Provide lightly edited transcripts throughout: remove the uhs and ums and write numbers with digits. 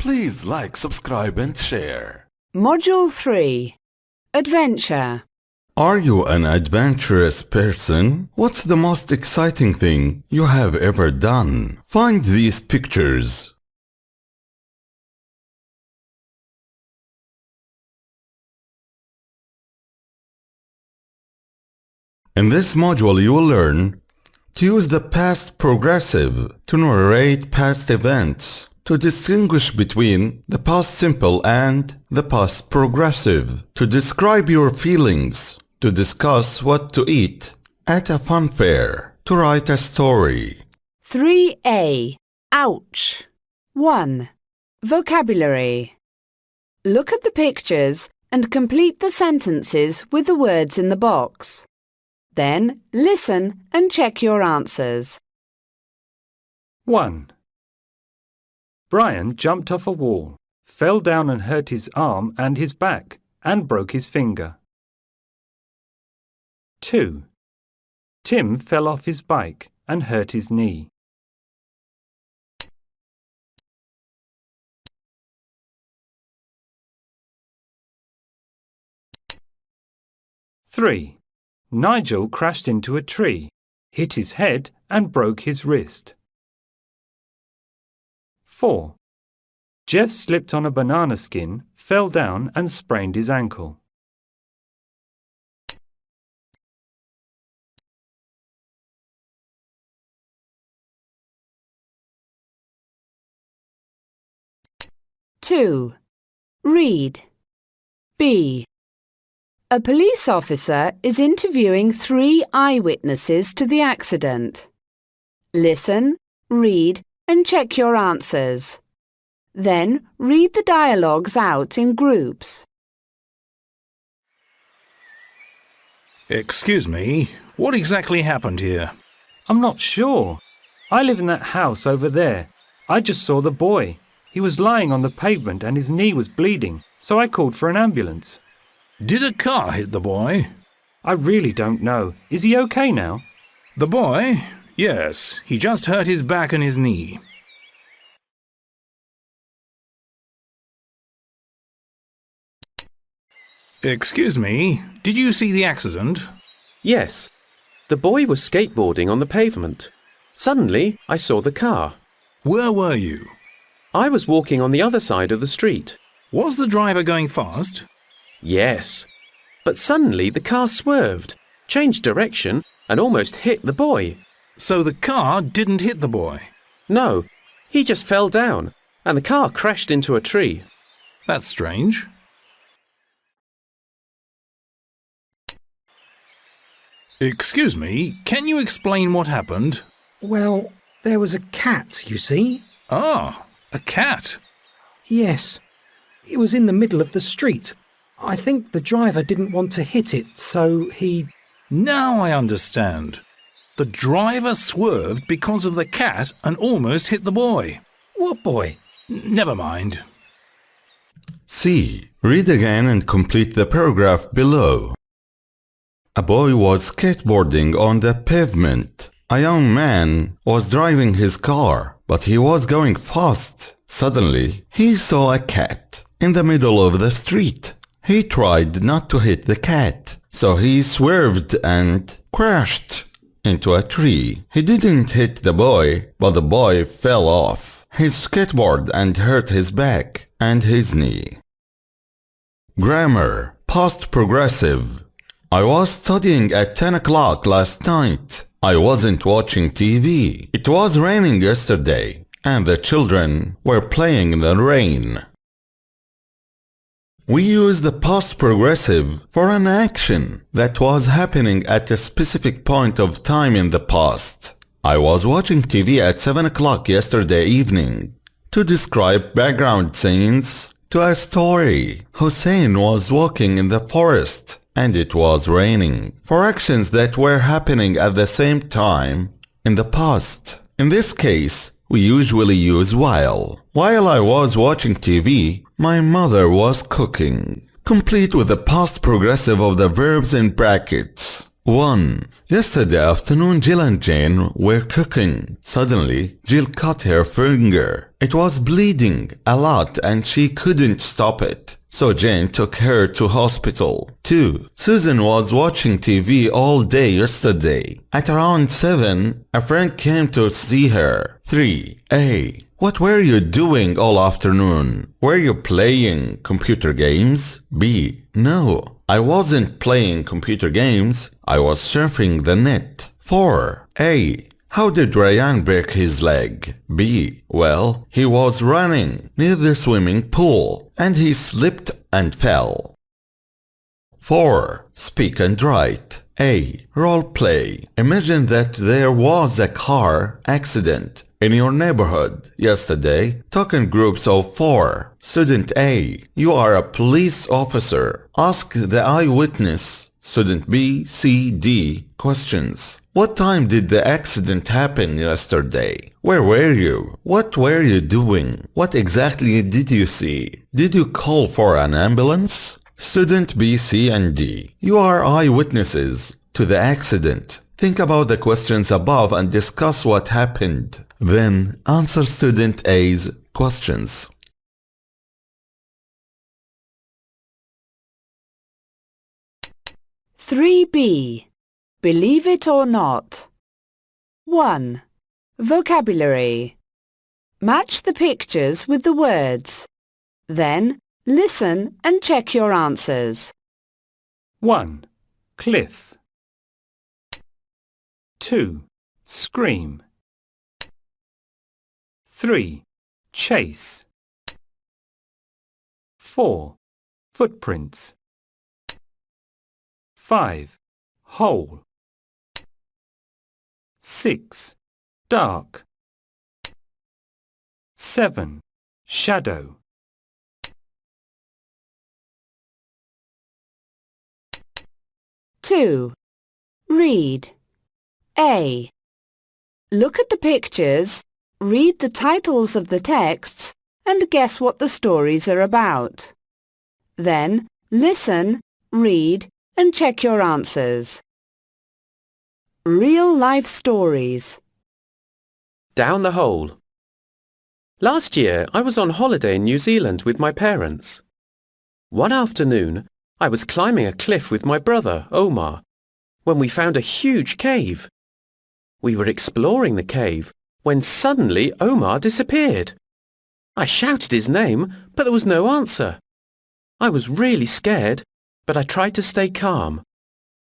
Please like, subscribe and share. Module 3. Adventure. Are you an adventurous person? What's the most exciting thing you have ever done? Find these pictures. In this module, you will learn to use the past progressive to narrate past events, to distinguish between the past simple and the past progressive, to describe your feelings, to discuss what to eat at a fun fair, to write a story. 3A. Ouch. 1. Vocabulary. Look at the pictures and complete the sentences with the words in the box. Then listen and check your answers. 1. Brian jumped off a wall, fell down and hurt his arm and his back, and broke his finger. 2. Tim fell off his bike and hurt his knee. 3. Nigel crashed into a tree, hit his head and broke his wrist. 4. Jeff slipped on a banana skin, fell down and sprained his ankle. 2. Read. B. A police officer is interviewing 3 eyewitnesses to the accident. Listen, read, and check your answers. Then read the dialogues out in groups. Excuse me, what exactly happened here? I'm not sure. I live in that house over there. I just saw the boy. He was lying on the pavement and his knee was bleeding, so I called for an ambulance. Did a car hit the boy? I really don't know. Is he okay now? The boy? Yes, he just hurt his back and his knee. Excuse me, did you see the accident? Yes. The boy was skateboarding on the pavement. Suddenly, I saw the car. Where were you? I was walking on the other side of the street. Was the driver going fast? Yes. But suddenly the car swerved, changed direction, and almost hit the boy. So the car didn't hit the boy? No, he just fell down, and the car crashed into a tree. That's strange. Excuse me, can you explain what happened? Well, there was a cat, you see. Ah, a cat. Yes. It was in the middle of the street. I think the driver didn't want to hit it, so he... Now I understand. The driver swerved because of the cat and almost hit the boy. What boy? Never mind. C. Read again and complete the paragraph below. A boy was skateboarding on the pavement. A young man was driving his car, but he was going fast. Suddenly, he saw a cat in the middle of the street. He tried not to hit the cat, so he swerved and crashed into a tree. He didn't hit the boy, but the boy fell off his skateboard and hurt his back and his knee. Grammar. Past progressive. I was studying at 10 o'clock last night. I wasn't watching TV. It was raining yesterday, and the children were playing in the rain. We use the past progressive for an action that was happening at a specific point of time in the past. I was watching TV at 7 o'clock yesterday evening. To describe background scenes to a story, Hussein was walking in the forest and it was raining. For actions that were happening at the same time in the past. In this case, we usually use while. While I was watching TV, my mother was cooking. Complete with the past progressive of the verbs in brackets. 1. Yesterday afternoon, Jill and Jane were cooking. Suddenly, Jill cut her finger. It was bleeding a lot and she couldn't stop it. So Jane took her to hospital. 2. Susan was watching TV all day yesterday. At around 7, a friend came to see her. 3. A. What were you doing all afternoon? Were you playing computer games? B. No, I wasn't playing computer games. I was surfing the net. 4. A. How did Ryan break his leg? B. Well, he was running near the swimming pool and he slipped and fell. 4. Speak and write. A. Role play. Imagine that there was a car accident in your neighborhood yesterday. Talk in groups of 4. Student A. You are a police officer. Ask the eyewitness. Student B, C, D questions. What time did the accident happen yesterday? Where were you? What were you doing? What exactly did you see? Did you call for an ambulance? Student B, C, and D. You are eyewitnesses to the accident. Think about the questions above and discuss what happened. Then answer student A's questions. 3B. Believe it or not. 1. Vocabulary. Match the pictures with the words. Then listen and check your answers. 1. Cliff. 2. Scream. 3. Chase. 4. Footprints. 5. Hole. 6. Dark. 7. Shadow. 2. Read. A. Look at the pictures, read the titles of the texts, and guess what the stories are about. Then listen, read, and check your answers. Real-life stories. Down the hole. Last year, I was on holiday in New Zealand with my parents. One afternoon, I was climbing a cliff with my brother, Omar, when we found a huge cave. We were exploring the cave when suddenly Omar disappeared. I shouted his name, but there was no answer. I was really scared, but I tried to stay calm.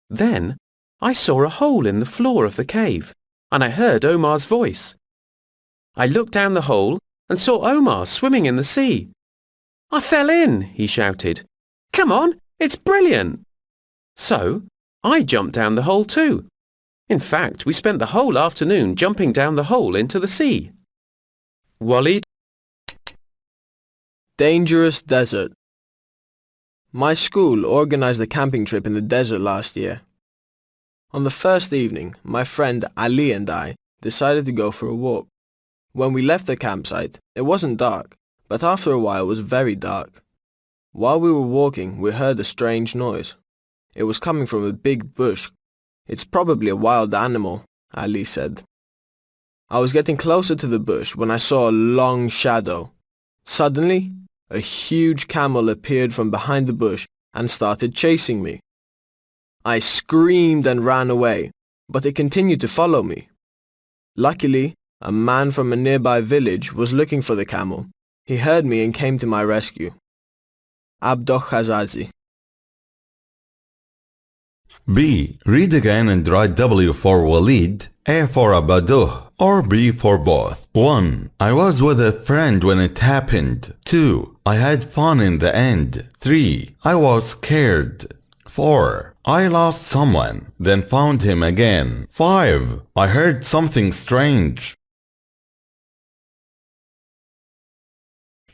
Then, I saw a hole in the floor of the cave, and I heard Omar's voice. I looked down the hole and saw Omar swimming in the sea. "I fell in," he shouted. "Come on, it's brilliant." So, I jumped down the hole too. In fact, we spent the whole afternoon jumping down the hole into the sea. Walid. Dangerous desert. My school organised a camping trip in the desert last year. On the first evening, my friend Ali and I decided to go for a walk. When we left the campsite, it wasn't dark, but after a while it was very dark. While we were walking, we heard a strange noise. It was coming from a big bush. "It's probably a wild animal," Ali said. I was getting closer to the bush when I saw a long shadow. Suddenly, a huge camel appeared from behind the bush and started chasing me. I screamed and ran away, but it continued to follow me. Luckily, a man from a nearby village was looking for the camel. He heard me and came to my rescue. Abdo Khazazi. B. Read again and write W for Walid, A for Abaduh, or B for both. 1. I was with a friend when it happened. 2. I had fun in the end. 3. I was scared. 4. I lost someone, then found him again. 5. I heard something strange.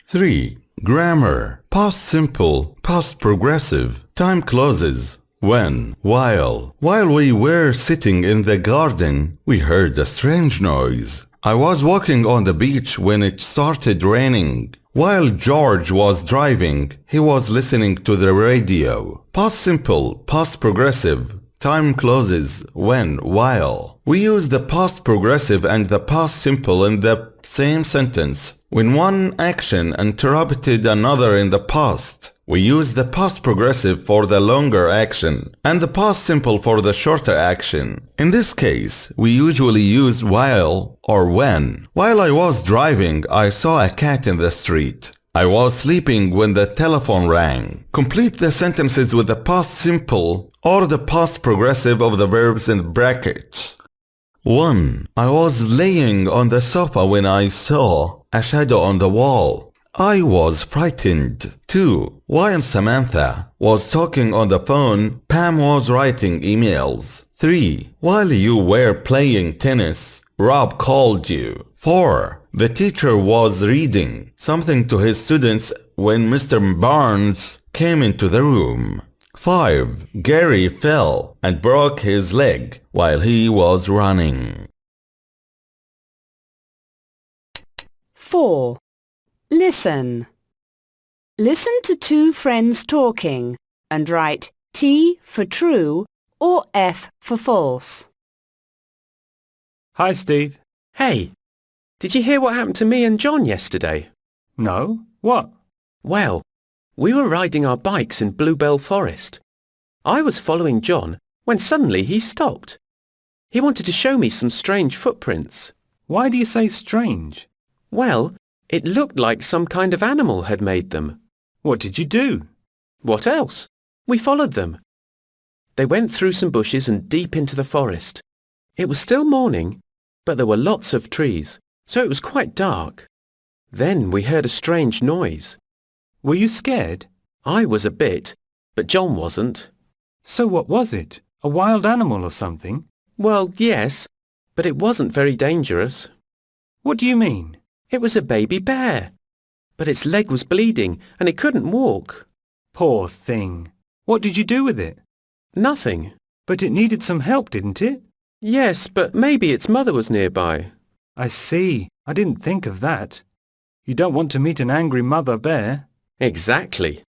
3. Grammar. Past simple, past progressive. Time clauses. When, while we were sitting in the garden, we heard a strange noise. I was walking on the beach when it started raining. While George was driving, he was listening to the radio. Past simple, past progressive, time clauses, when, while. We use the past progressive and the past simple in the same sentence When one action interrupted another in the past, we use the past progressive for the longer action and the past simple for the shorter action. In this case, we usually use while or when. While I was driving, I saw a cat in the street. I was sleeping when the telephone rang. Complete the sentences with the past simple or the past progressive of the verbs in brackets. 1. I was laying on the sofa when I saw a shadow on the wall. I was frightened. 2. While Samantha was talking on the phone, Pam was writing emails. 3. While you were playing tennis, Rob called you. 4. The teacher was reading something to his students when Mr. Barnes came into the room. 5. Gary fell and broke his leg while he was running. 4. Listen. Listen to two friends talking and write T for true or F for false. Hi, Steve. Hey, did you hear what happened to me and John yesterday? No? What? Well, we were riding our bikes in Bluebell Forest. I was following John when suddenly he stopped. He wanted to show me some strange footprints. Why do you say strange? Well, it looked like some kind of animal had made them. What did you do? What else? We followed them. They went through some bushes and deep into the forest. It was still morning, but there were lots of trees, so it was quite dark. Then we heard a strange noise. Were you scared? I was a bit, but John wasn't. So what was it? A wild animal or something? Well, yes, but it wasn't very dangerous. What do you mean? It was a baby bear, but its leg was bleeding and it couldn't walk. Poor thing. What did you do with it? Nothing. But it needed some help, didn't it? Yes, but maybe its mother was nearby. I see. I didn't think of that. You don't want to meet an angry mother bear. Exactly.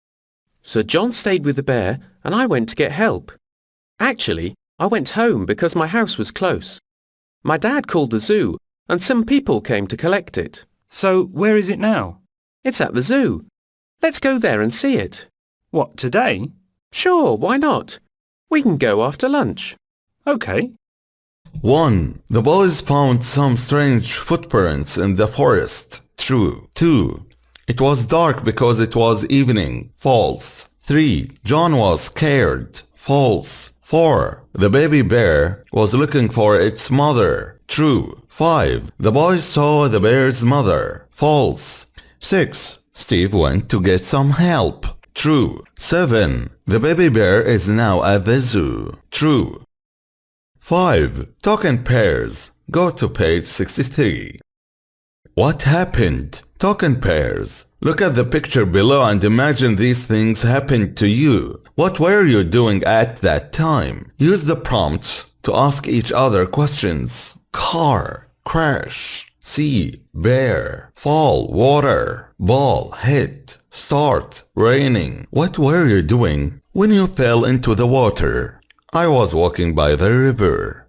So John stayed with the bear and I went to get help. Actually, I went home because my house was close. My dad called the zoo and some people came to collect it. So where is it now? It's at the zoo. Let's go there and see it. What, today? Sure, why not? We can go after lunch. Okay. 1. The boys found some strange footprints in the forest. True. 2. It was dark because it was evening. False. 3. John was scared. False. 4. The baby bear was looking for its mother. True. 5. The boys saw the bear's mother. False. 6. Steve went to get some help. True. 7. The baby bear is now at the zoo. True. 5. Talk in pairs. Go to page 63. What happened? Talk in pairs. Look at the picture below and imagine these things happened to you. What were you doing at that time? Use the prompts to ask each other questions. Car, crash, sea, bear, fall, water, ball, hit, start, raining. What were you doing when you fell into the water? I was walking by the river.